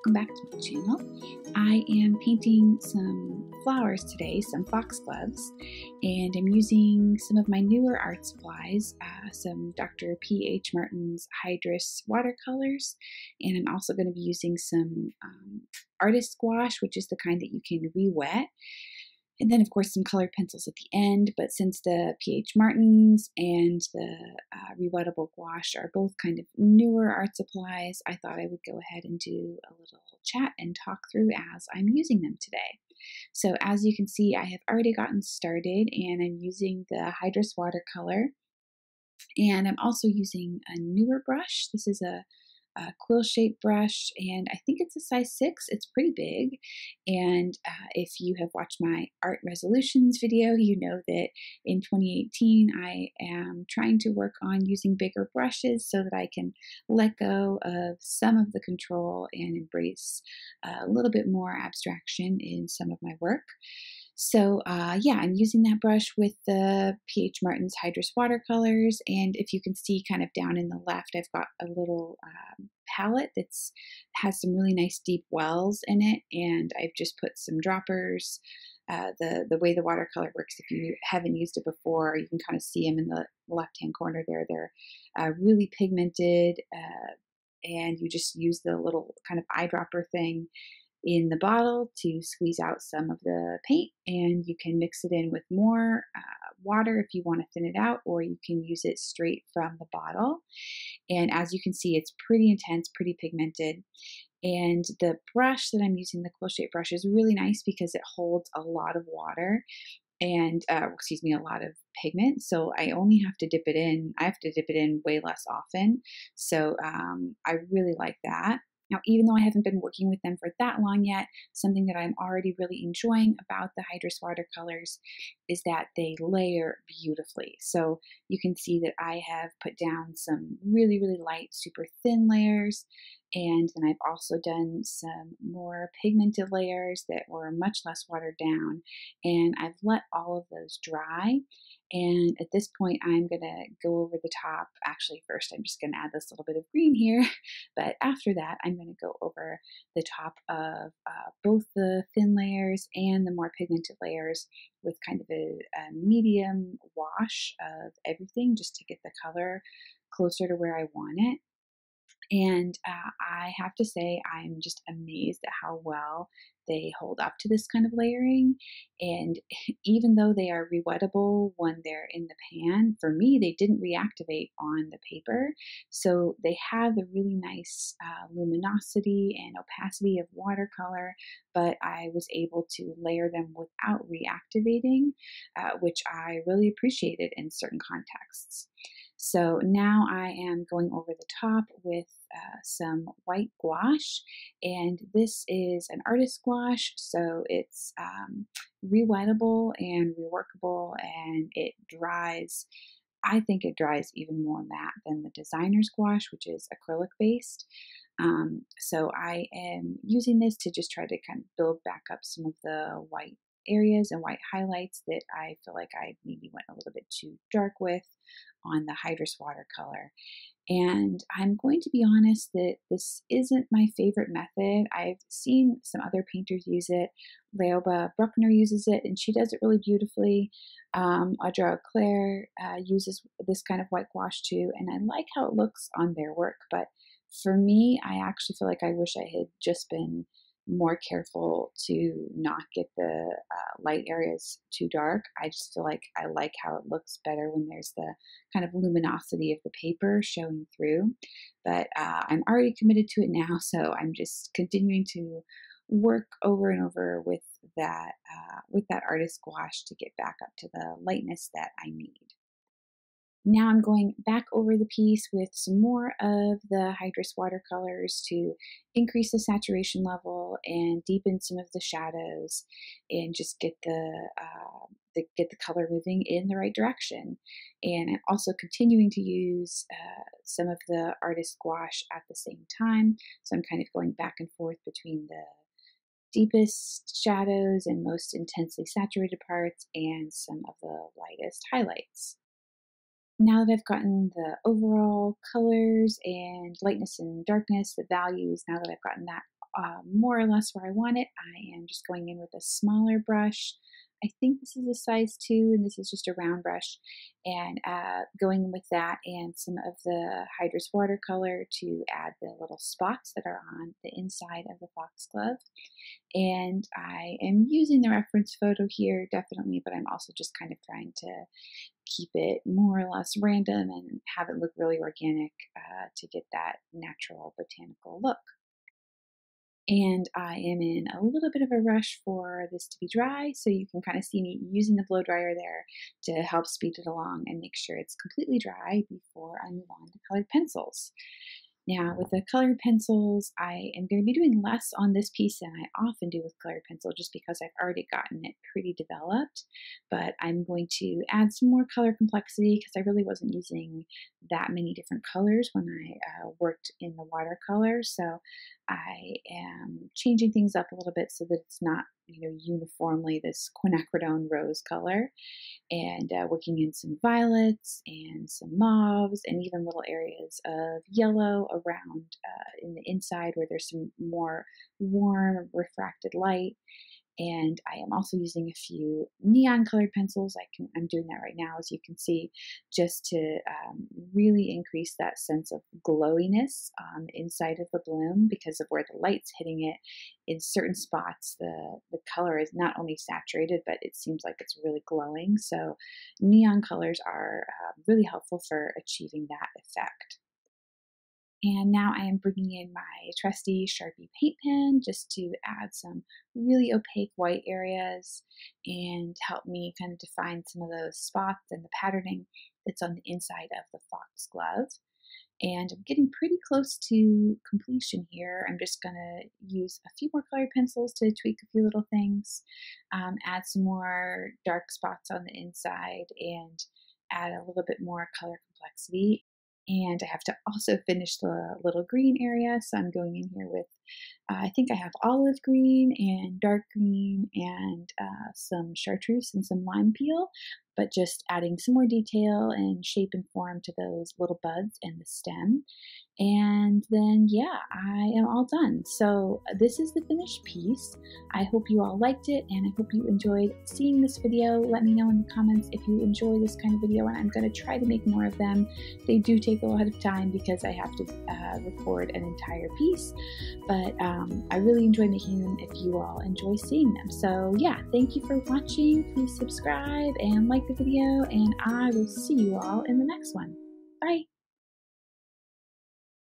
welcome back to my channel. I am painting some flowers today, some foxgloves, and I'm using some of my newer art supplies, some Dr. P.H. Martin's Hydrus Watercolors, and I'm also going to be using some artist gouache, which is the kind that you can re-wet. And then, of course, some colored pencils at the end. But since the P.H. Martins and the rewettable gouache are both kind of newer art supplies, I thought I would go ahead and do a little chat and talk through as I'm using them today. So as you can see, I have already gotten started, and I'm using the Hydrus Watercolor. And I'm also using a newer brush. This is a quill-shaped brush, and I think it's a size 6. It's pretty big, and if you have watched my art resolutions video, you know that in 2018 I am trying to work on using bigger brushes so that I can let go of some of the control and embrace a little bit more abstraction in some of my work. So yeah, I'm using that brush with the P.H. Martin's Hydrus Watercolors, and if you can see kind of down in the left, I've got a little palette that has some really nice deep wells in it, and I've just put some droppers. The way the watercolor works, if you haven't used it before, you can kind of see them in the left-hand corner there. They're really pigmented, and you just use the little kind of eyedropper thing in the bottle to squeeze out some of the paint, and you can mix it in with more water if you want to thin it out, or you can use it straight from the bottle. And as you can see, it's pretty intense, pretty pigmented. And the brush that I'm using, the quill-shaped brush, is really nice because it holds a lot of water and a lot of pigment. So I only have to dip it in. I have to dip it in way less often. So I really like that. Now, even though I haven't been working with them for that long yet, something that I'm already really enjoying about the Hydrus watercolors is that they layer beautifully. So you can see that I have put down some really, really light, super thin layers. And then I've also done some more pigmented layers that were much less watered down. And I've let all of those dry. And at this point, I'm going to go over the top. Actually, first, I'm just going to add this little bit of green here. But after that, I'm going to go over the top of both the thin layers and the more pigmented layers with kind of a medium wash of everything, just to get the color closer to where I want it. And I have to say, I'm just amazed at how well they hold up to this kind of layering. And even though they are rewettable when they're in the pan, for me, they didn't reactivate on the paper. So they have the really nice luminosity and opacity of watercolor, but I was able to layer them without reactivating, which I really appreciated in certain contexts. So now I am going over the top with some white gouache, and this is an artist gouache, so it's rewettable and reworkable, and it dries. I think it dries even more matte than the designer's gouache, which is acrylic based. So I am using this to just try to kind of build back up some of the white areas and white highlights that I feel like I maybe went a little bit too dark with on the Hydrus watercolor. And I'm going to be honest that this isn't my favorite method. I've seen some other painters use it. Leoba Bruckner uses it, and she does it really beautifully. Audra Claire uses this kind of white gouache too, and I like how it looks on their work. But for me, I actually feel like I wish I had just been more careful to not get the light areas too dark. I just feel like I like how it looks better when there's the kind of luminosity of the paper showing through. But I'm already committed to it now, so I'm just continuing to work over and over with that artist gouache to get back up to the lightness that I need. Now I'm going back over the piece with some more of the Hydrus watercolors to increase the saturation level and deepen some of the shadows, and just get the color moving in the right direction. And I'm also continuing to use some of the artist gouache at the same time, so I'm kind of going back and forth between the deepest shadows and most intensely saturated parts and some of the lightest highlights. Now that I've gotten the overall colors and lightness and darkness, the values, now that I've gotten that more or less where I want it, I am just going in with a smaller brush. I think this is a size 2, and this is just a round brush, and going with that and some of the Hydrus Watercolor to add the little spots that are on the inside of the foxglove. And I am using the reference photo here, definitely, but I'm also just kind of trying to keep it more or less random and have it look really organic to get that natural botanical look. And I am in a little bit of a rush for this to be dry, so you can kind of see me using the blow dryer there to help speed it along and make sure it's completely dry before I move on to colored pencils. Now, with the colored pencils, I am going to be doing less on this piece than I often do with colored pencil just because I've already gotten it pretty developed. But I'm going to add some more color complexity because I really wasn't using that many different colors when I worked in the watercolor. So I am changing things up a little bit so that it's not, uniformly this quinacridone rose color, and working in some violets and some mauves and even little areas of yellow around in the inside where there's some more warm refracted light. And I am also using a few neon colored pencils. I'm doing that right now, as you can see, just to really increase that sense of glowiness on the inside of the bloom because of where the light's hitting it. In certain spots, the color is not only saturated, but it seems like it's really glowing. So neon colors are really helpful for achieving that effect. And now I am bringing in my trusty Sharpie paint pen just to add some really opaque white areas and help me kind of define some of those spots and the patterning that's on the inside of the foxglove. And I'm getting pretty close to completion here. I'm just going to use a few more colored pencils to tweak a few little things, add some more dark spots on the inside, and add a little bit more color complexity. And I have to also finish the little green area, so I'm going in here with, I think I have olive green and dark green and some chartreuse and some lime peel, but just adding some more detail and shape and form to those little buds and the stem. And then, yeah, I am all done. So this is the finished piece. I hope you all liked it, and I hope you enjoyed seeing this video. Let me know in the comments if you enjoy this kind of video, and I'm going to try to make more of them. They do take a lot of time because I have to record an entire piece, but I really enjoy making them if you all enjoy seeing them. So yeah, thank you for watching. Please subscribe and like the video, and I will see you all in the next one. Bye!